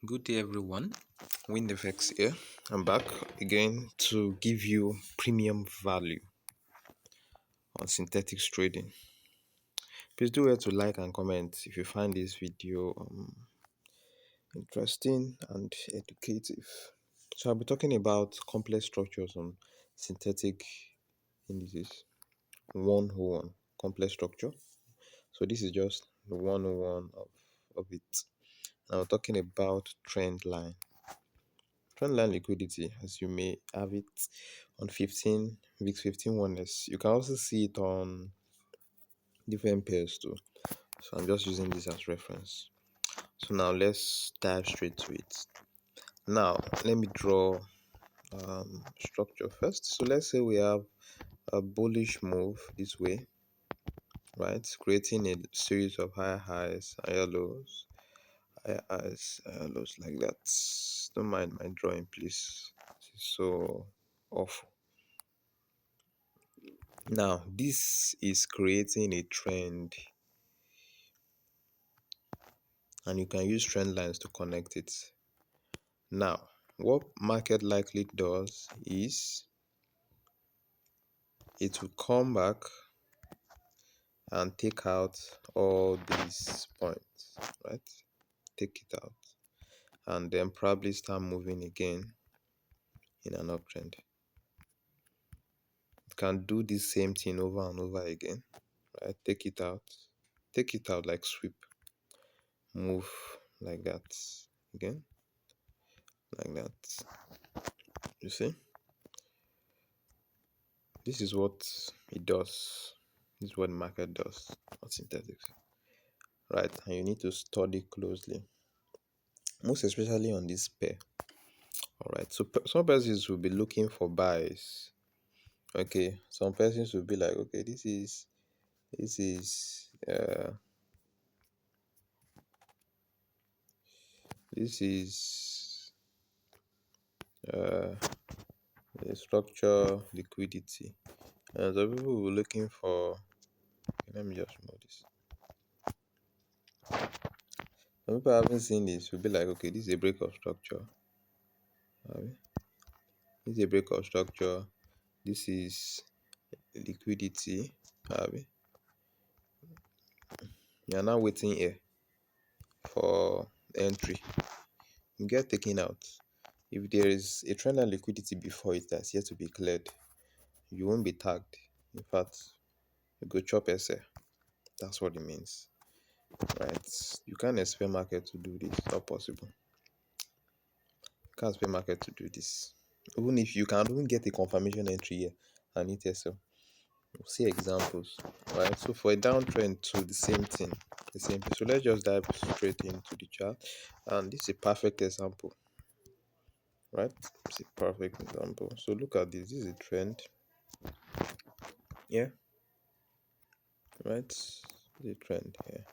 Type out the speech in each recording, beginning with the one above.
Good day, everyone. WinFX here. I'm back again to give you premium value on synthetics trading. Please do well to like and comment if you find this video interesting and educative. So, I'll be talking about complex structures on synthetic indices 101 complex structure. So, this is just the 101 of it. Now, we're talking about trend line. Trendline liquidity, as you may have it on 15 VIX 15 1S. You can also see it on different pairs too. So I'm just using this as reference. So now let's dive straight to it. Now let me draw structure first. So let's say we have a bullish move this way, right? Creating a series of higher highs, higher lows, higher highs, higher lows like that. Don't mind my drawing, please. This is so awful. Now, this is creating a trend, and you can use trend lines to connect it. Now, what market likely does is it will come back and take out all these points, right? Take it out, and then probably start moving again in an uptrend. It can do the same thing over and over again, right? Take it out like sweep, move like that again, like that. You see? This is what it does. This is what the market does on synthetics, right? And you need to study closely, most especially on this pair. All right. So some persons will be looking for buys. Okay. Some persons will be like, okay, this is uh this is uh a structure liquidity, and some people will be looking for. Okay, let me just remove this. Some people haven't seen this will be like, okay, this is a break of structure. Abi? This is a break of structure. This is liquidity. Abi? You are now waiting here for entry. You get taken out. If there is a trend line liquidity before it that's yet to be cleared, you won't be tagged. In fact, you go chop essay. That's what it means, right? You can't expect market to do this. It's not possible. You can't expect market to do this. Even if you can even get a confirmation entry here and it SL. We'll see examples, right? So for a downtrend to the same thing, the same thing. So let's just dive straight into the chart, and this is a perfect example, right? It's a perfect example. So look at this. This is a trend, yeah, right? The trend here.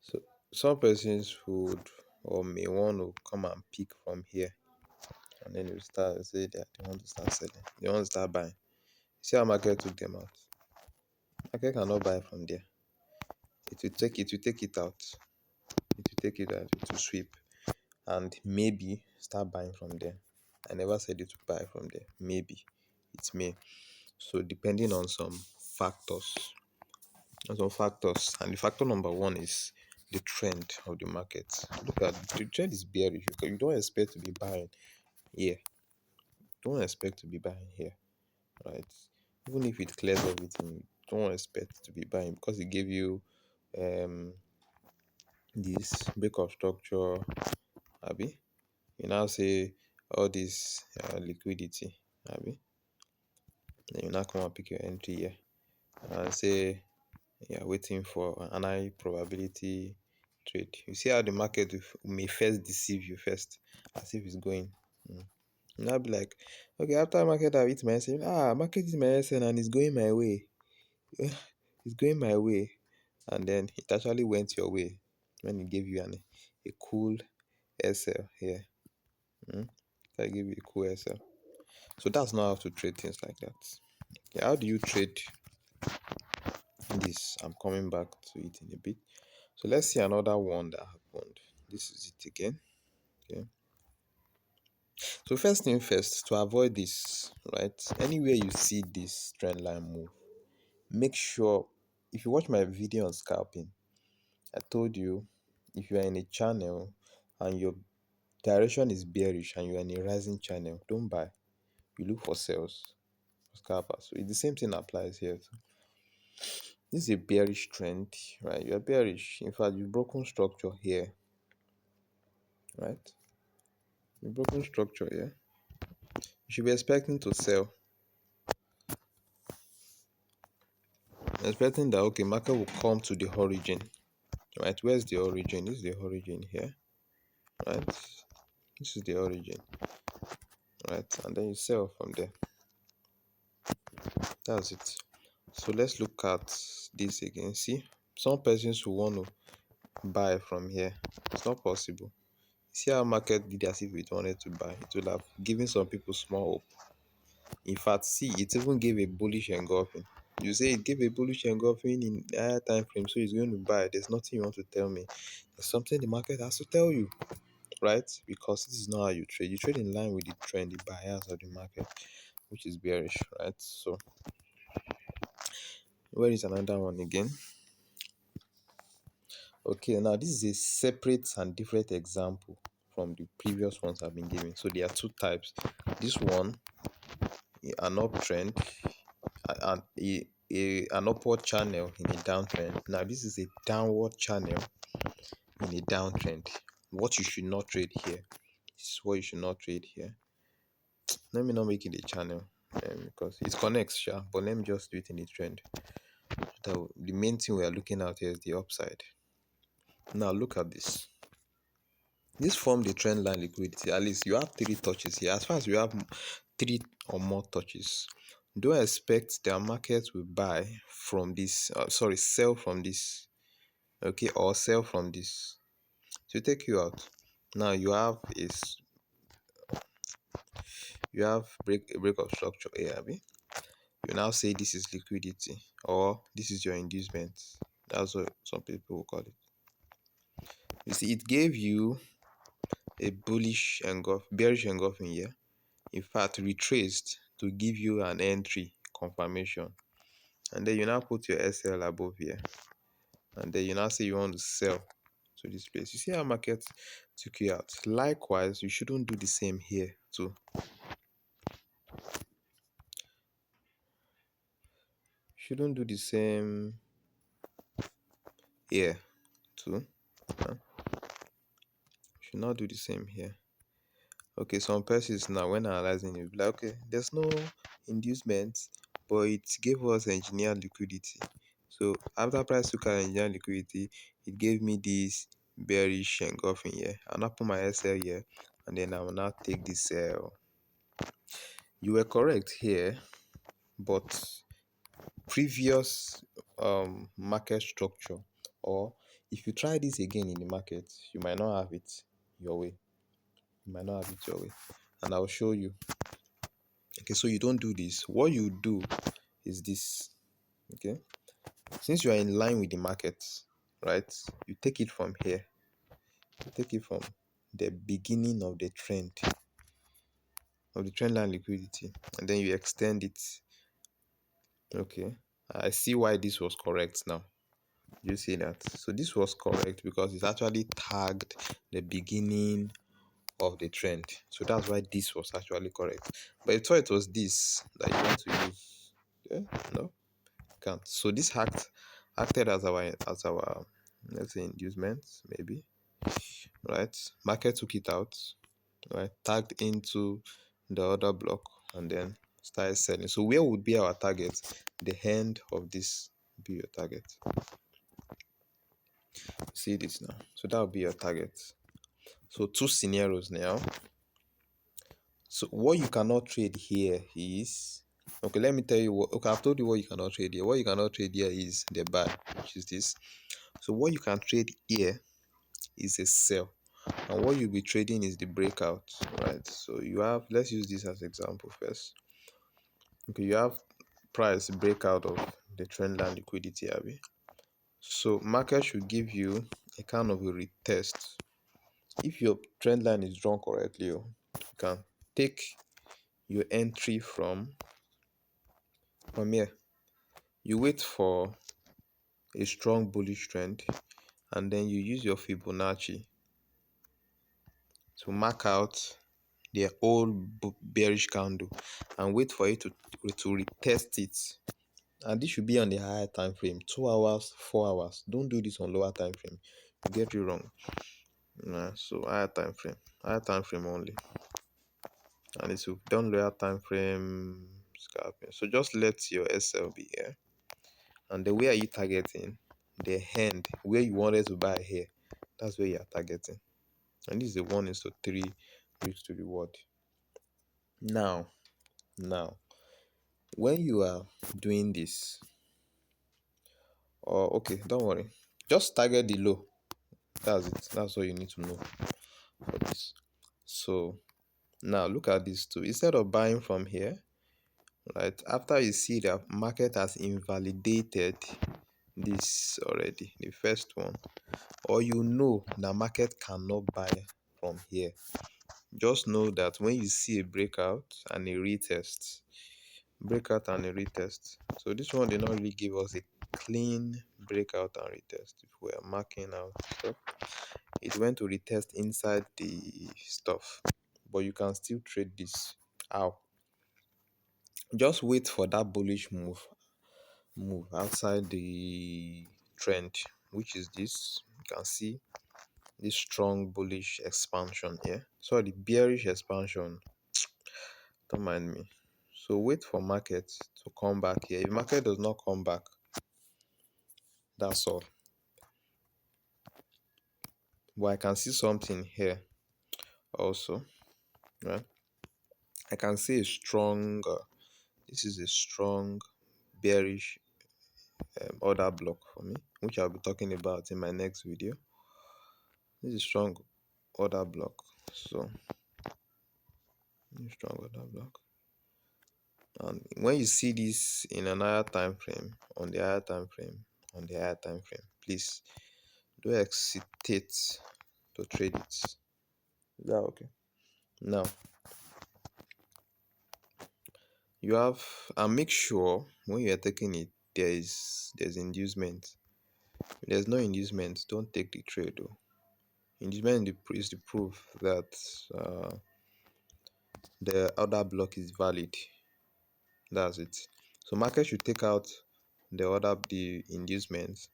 So some persons would or may want to come and pick from here, and then you start say that they want to start selling, they want to start buying. See how market took them out. Market cannot buy from there. It will take it out. It will take it out. It will sweep and maybe start buying from there. I never said it to buy from there. Maybe it may. So depending on some factors, and the factor number one is the trend of the market. Look at the trend is bearish. You don't expect to be buying here. Don't expect to be buying here, right? Even if it clears everything, don't expect to be buying because it gave you um this break of structure, Abi. You now say all this liquidity, Abi. Then you now come and pick your entry here and say you're waiting for an high probability trade. You see how the market may first deceive you first, as if it's going. You now be like, okay, after market have hit my SN, market is my SN and it's going my way. It's going my way. And then it actually went your way when it gave you a cool SL here. I give you a cool SL. So that's not how to trade things like that. Okay, how do you trade this? I'm coming back to it in a bit. So let's see another one that happened this is it again. Okay. So first thing first, to avoid this, right? Anywhere you see this trend line move, make sure, if you watch my video on scalping, I told you, if you are in a channel and your direction is bearish and you are in a rising channel, don't buy. You look for sales, for scalpers. So the same thing applies here too. This is a bearish trend, right? You are bearish. In fact, you've broken structure here, right? You've broken structure here. You should be expecting to sell. Expecting that, okay, market will come to the origin, right? Where's the origin? This is the origin here, right? This is the origin, right? And then you sell from there. That's it. So let's look at this again. See, some persons will want to buy from here. It's not possible. See how market did as if it wanted to buy. It will have given some people small hope. In fact, see, it even gave a bullish engulfing. You say it gave a bullish engulfing in higher time frame, so it's going to buy. There's nothing you want to tell me. There's something the market has to tell you, right? Because this is not how you trade. You trade in line with the trend, the bias of the market, which is bearish, right? So where is another one again? Okay, now this is a separate and different example from the previous ones I've been giving. So there are two types. This one, an uptrend, an upward channel in a downtrend. Now this is a downward channel in a downtrend. What you should not trade here. This is what you should not trade here. Let me not make it a channel, because it connects, sure, but let me just do it in a trend. The main thing we are looking at here is the upside. Now look at this. This form the trend line liquidity. At least you have three touches here. As far as you have three or more touches, don't expect the market will buy from this. Sell from this. Okay, or sell from this to take you out. Now you have break of structure here. You now say this is liquidity or this is your inducement. That's what some people will call it. You see, it gave you a bearish engulfing here. In fact, retraced to give you an entry confirmation. And then you now put your SL above here. And then you now say you want to sell to this place. You see how market took you out. Likewise, you shouldn't do the same here too. Shouldn't do the same here too. Should not do the same here. Okay, some persons now when analyzing it, like, okay, there's no inducement, but it gave us engineered liquidity. So after price took out engineered liquidity, it gave me this bearish engulfing here. I'll now put my SL here, and then I will now take this sell. You were correct here, but previous market structure, or if you try this again in the market, you might not have it your way. You might not have it your way, and I'll show you. Okay, so you don't do this. What you do is this. Okay, since you are in line with the market, right, you take it from here. You take it from the beginning of the trend line liquidity, and then you extend it. Okay, I see why this was correct now. You see that? So this was correct because it's actually tagged the beginning of the trend. So that's why this was actually correct. But I thought it was this that you want to use. Yeah, no, can't. So this acted as our let's say inducement, maybe. Right? Market took it out, right? Tagged into the other block and then started selling. So where would be our target? The end of this be your target. See this now. So that would be your target. So two scenarios now. So what you cannot trade here is, okay, let me tell you what, okay, I've told you what you cannot trade here. What you cannot trade here is the buy, which is this. So what you can trade here is a sell. And what you'll be trading is the breakout, right? So you have, let's use this as example first. Okay, you have price breakout of the trend line liquidity, Abby. So market should give you a kind of a retest If your trend line is drawn correctly, you can take your entry from here. You wait for a strong bullish trend, and then you use your Fibonacci to mark out the whole bearish candle and wait for it to retest it. And this should be on the higher time frame, 2 hours, 4 hours. Don't do this on lower time frame, you get it wrong. So higher time frame only. And it's done lower time frame scalping. So just let your SL be here. And the way are you targeting? The hand where you wanted to buy here, that's where you are targeting. And this is a 1:3 risk to reward. Now when you are doing this, or okay, don't worry, just target the low. That's it. That's all you need to know for this. So now look at this too. Instead of buying from here, right, after you see the market has invalidated this already, the first one, or the market cannot buy from here, just know that when you see a breakout and a retest, so this one did not really give us a clean breakout and retest. If we are marking out stuff, it went to retest inside the stuff, but you can still trade this. How? Just wait for that bullish move outside the trend, which is this. You can see this strong bullish expansion here. So the bearish expansion, don't mind me. So wait for market to come back here. If market does not come back, that's all. But I can see something here also, right? I can see a strong this is a strong bearish order block for me, which I'll be talking about in my next video. This is strong order block. So strong order block. And when you see this in an higher time frame, on the higher time frame, please don't hesitate to trade it. Is that okay? Now you have, and make sure when you are taking it, there's inducement. If there's no inducement, don't take the trade though. Inducement is the proof that the order block is valid. That's it. So market should take out the inducement,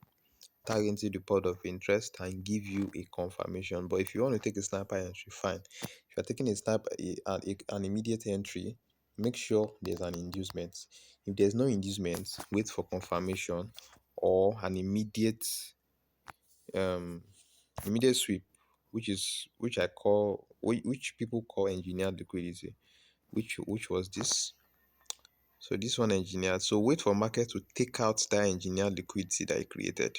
tag into the pod of interest, and give you a confirmation. But if you want to take a sniper entry, fine. If you're taking a sniper an immediate entry, make sure there's an inducement. If there's no inducement, wait for confirmation or an immediate sweep, which people call engineered liquidity, which was this. So this one engineered. So wait for market to take out that engineered liquidity that it created.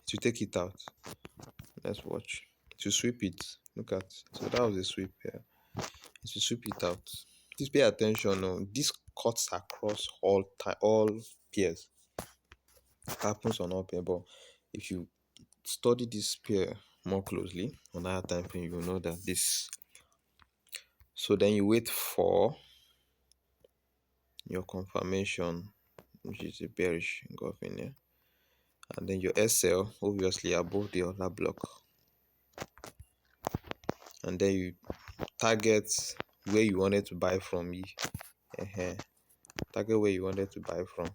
To take it out. Let's watch. To sweep it. Look at. So that was a sweep here. To sweep it out. Please pay attention. No, this cuts across all pairs. It happens on all pairs, but if you study this pair more closely on higher time frame, you will know that this. So then you wait for your confirmation, which is a bearish engulfing here, and then your SL obviously above the other block, and then you target where you wanted to buy from. Target where you wanted to buy from.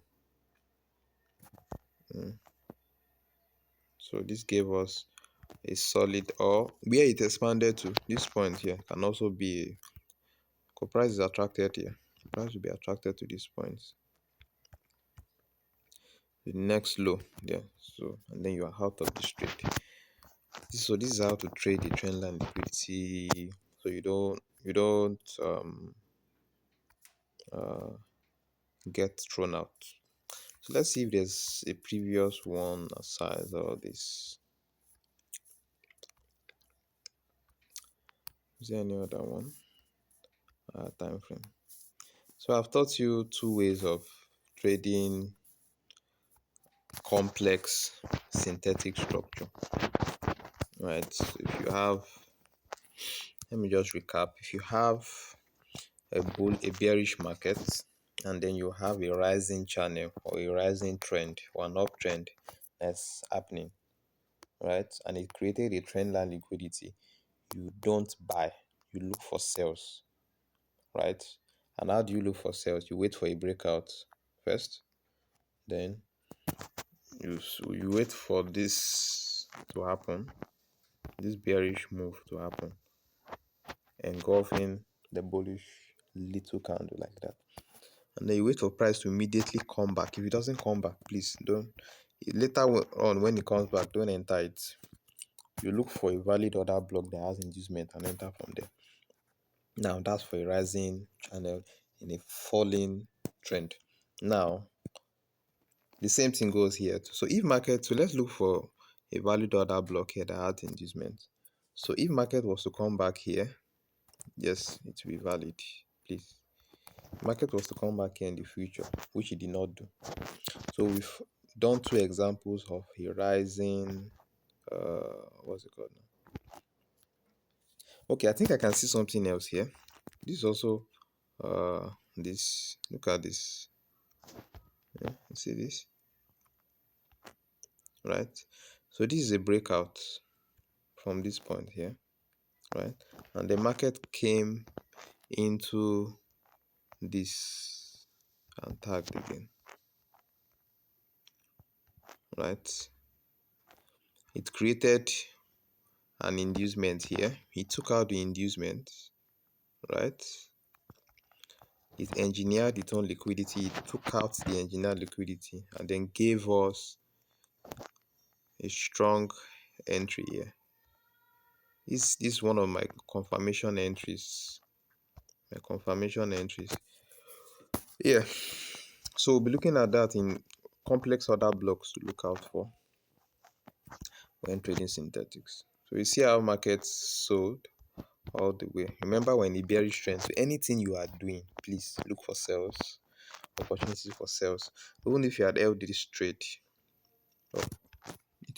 So this gave us a solid, or where it expanded to this point here can also be price is attracted here. Price will be attracted to this point, the next low there. So and then you are out of this trade. So this is how to trade the trendline liquidity, so you don't get thrown out. So let's see if there's a previous one aside all this. Is there any other one? Time frame. So I've taught you two ways of trading complex synthetic structure. right? So if you have, let me just recap. If you have a bearish market, and then you have a rising channel or a rising trend or an uptrend that's happening, right? And it created a trend line liquidity. You don't buy, you look for sales, right? And how do you look for sales? You wait for a breakout first, then you wait for this to happen, this bearish move to happen, engulfing the bullish little candle like that. And then you wait for price to immediately come back. If it doesn't come back, please don't. Later on, when it comes back, don't enter it. You look for a valid order block that has inducement and enter from there. Now that's for a rising channel in a falling trend. Now the same thing goes here too. So if market, so let's look for a valid order block here that had inducement. So if market was to come back here, yes, it will be valid. Please. Market was to come back here in the future, which it did not do. So we've done two examples of a rising, what's it called now? Okay, I think I can see something else here. This is also this. Look at this. Yeah, you see this, right? So this is a breakout from this point here, right? And the market came into this and tagged again, right? It created an inducement here. He took out the inducement, right? It engineered its own liquidity. It took out the engineered liquidity and then gave us a strong entry here. This is one of my confirmation entries. My confirmation entries. Yeah. So we'll be looking at that in complex order blocks to look out for when trading synthetics. So you see how markets sold all the way. Remember, when the bearish trend, so anything you are doing, please look for sales, opportunities for sales. Even if you had held this trade, oh,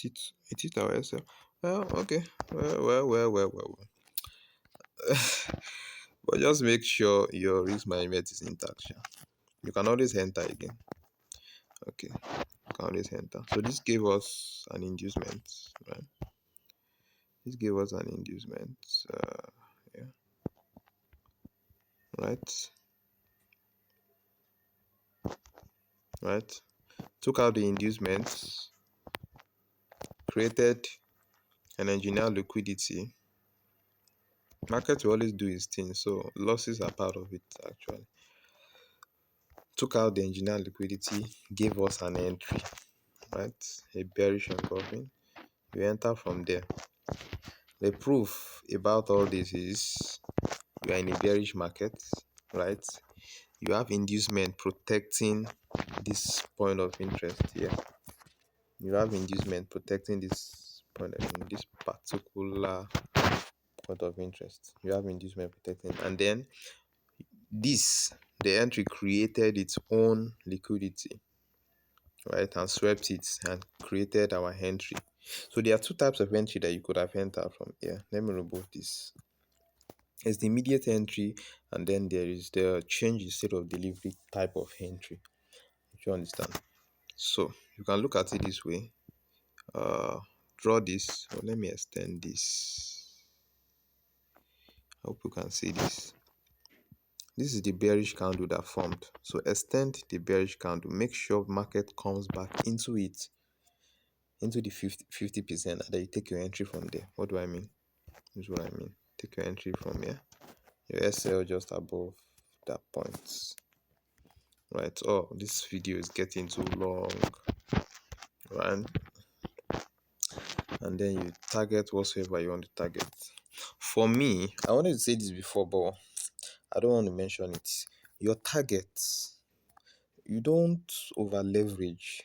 it our SL. Well, okay. Well. But just make sure your risk management is intact. Yeah. You can always enter again. Okay, you can always enter. So this gave us an inducement, right? This gave us an inducement. Yeah, right, right. Took out the inducements, created an engineered liquidity. Market will always do its thing, so losses are part of it actually. Took out the engineered liquidity, gave us an entry, right? A bearish engulfing. You enter from there. The proof about all this is you are in a bearish market, right? You have inducement protecting this point of interest here. You have inducement protecting this point of this particular point of interest. You have inducement protecting, and then this the entry created its own liquidity, right, and swept it and created our entry. So there are two types of entry that you could have entered from here. Let me remove this. There's the immediate entry, and then there is the change in state of delivery type of entry. If you understand. So you can look at it this way. Draw this. Oh, let me extend this. I hope you can see this. This is the bearish candle that formed. So extend the bearish candle. Make sure market comes back into it, into the 50%, and then you take your entry from there. What do I mean? This is what I mean. Take your entry from here. Your SL just above that point. Right. Oh, this video is getting too long. Right. And then you target whatsoever you want to target. For me, I wanted to say this before, but I don't want to mention it. Your targets, you don't over leverage.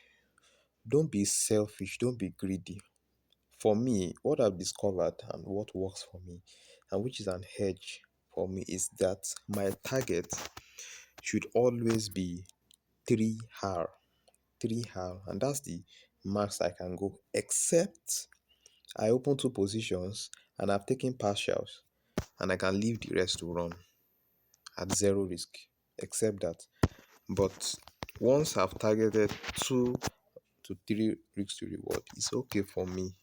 Don't be selfish. Don't be greedy. For me, what I've discovered and what works for me, and which is an hedge for me, is that my target should always be 3 hour. 3 hour. And that's the max I can go, except I open two positions and I've taken partials, and I can leave the rest to run at zero risk, except that. But once I've targeted 2 to 3 risks to reward, it's okay for me,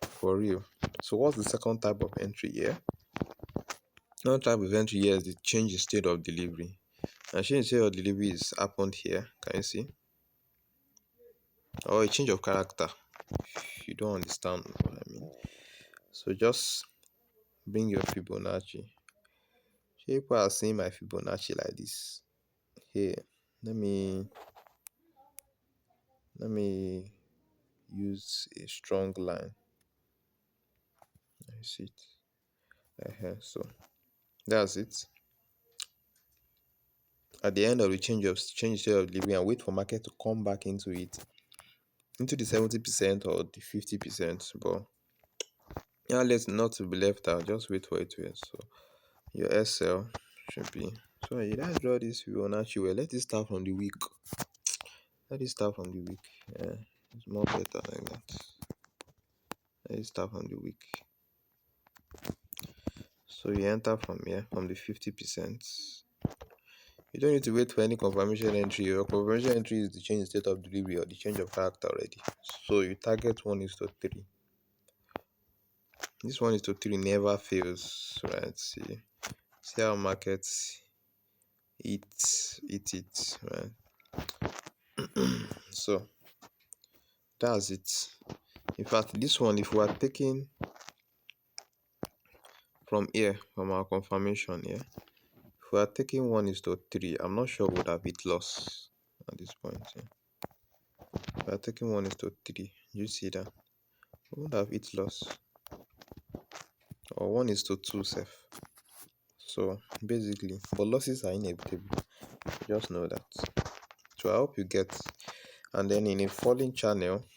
for real. So what's the second type of entry here? Second type of entry here is the change in state of delivery. And change in state of delivery is happened here. Can you see? Or a change of character. If you don't understand what I mean. So just bring your Fibonacci. People are seeing my Fibonacci like this. Here, let me let me use a strong line. I see it. So that's it. At the end of the change state of delivery, and wait for market to come back into it, into the 70% or the 50%. But yeah, let's not to be left out. Just wait for it to end. So your SL should be. So you guys draw this Fibonacci well. Let it start from the week. Let it start from the week. Yeah, it's more better like that. Let it start from the week. So you enter from here, from the 50%. You don't need to wait for any confirmation entry. Your confirmation entry is the change in state of delivery or the change of character already. So you target 1:3. This 1:3 never fails, right? See how markets eat it, right? So that's it. In fact, this one, if we are taking from here, from our confirmation here, if we are taking 1:3, I'm not sure we would have hit loss at this point. Yeah. If we are taking 1:3, you see that we would have hit loss, or 1:2 safe. So basically, but losses are inevitable. Just know that. So I hope you get. And then in a falling channel,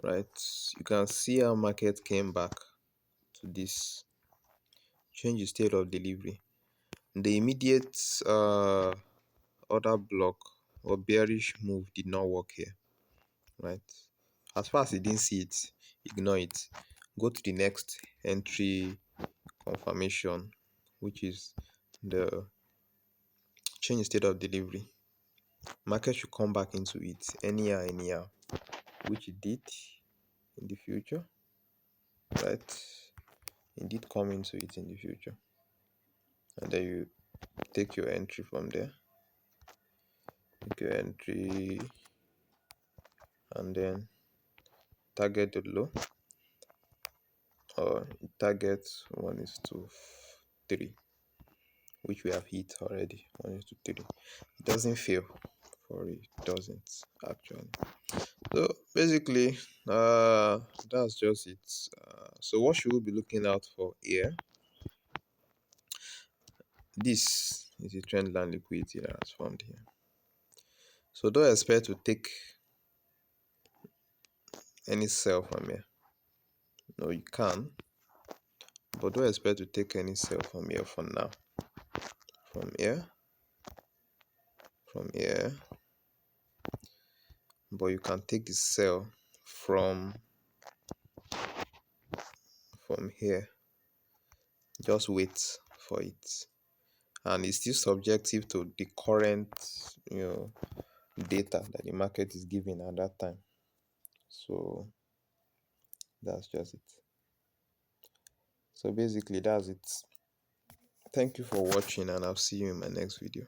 right, you can see how market came back to this change in state of delivery. The immediate order block or bearish move did not work here, right? As far as you didn't see it, ignore it. Go to the next entry confirmation, which is the change in state of delivery. Market should come back into it anyhow, which it did in the future, right? It did come into it in the future, and then you take your entry from there. Take your entry and then target the low, or target 1:3, which we have hit already. 1:3. It doesn't fail, for it doesn't actually. So basically, that's just it. So what should we be looking out for here? This is a trend line liquidity that has formed here. So don't expect to take any sell from here. No, you can, but don't expect to take any sell from here for now. From here, but you can take the sell from here. Just wait for it, and it's still subjective to the current, data that the market is giving at that time. So that's just it. So basically, that's it. Thank you for watching, and I'll see you in my next video.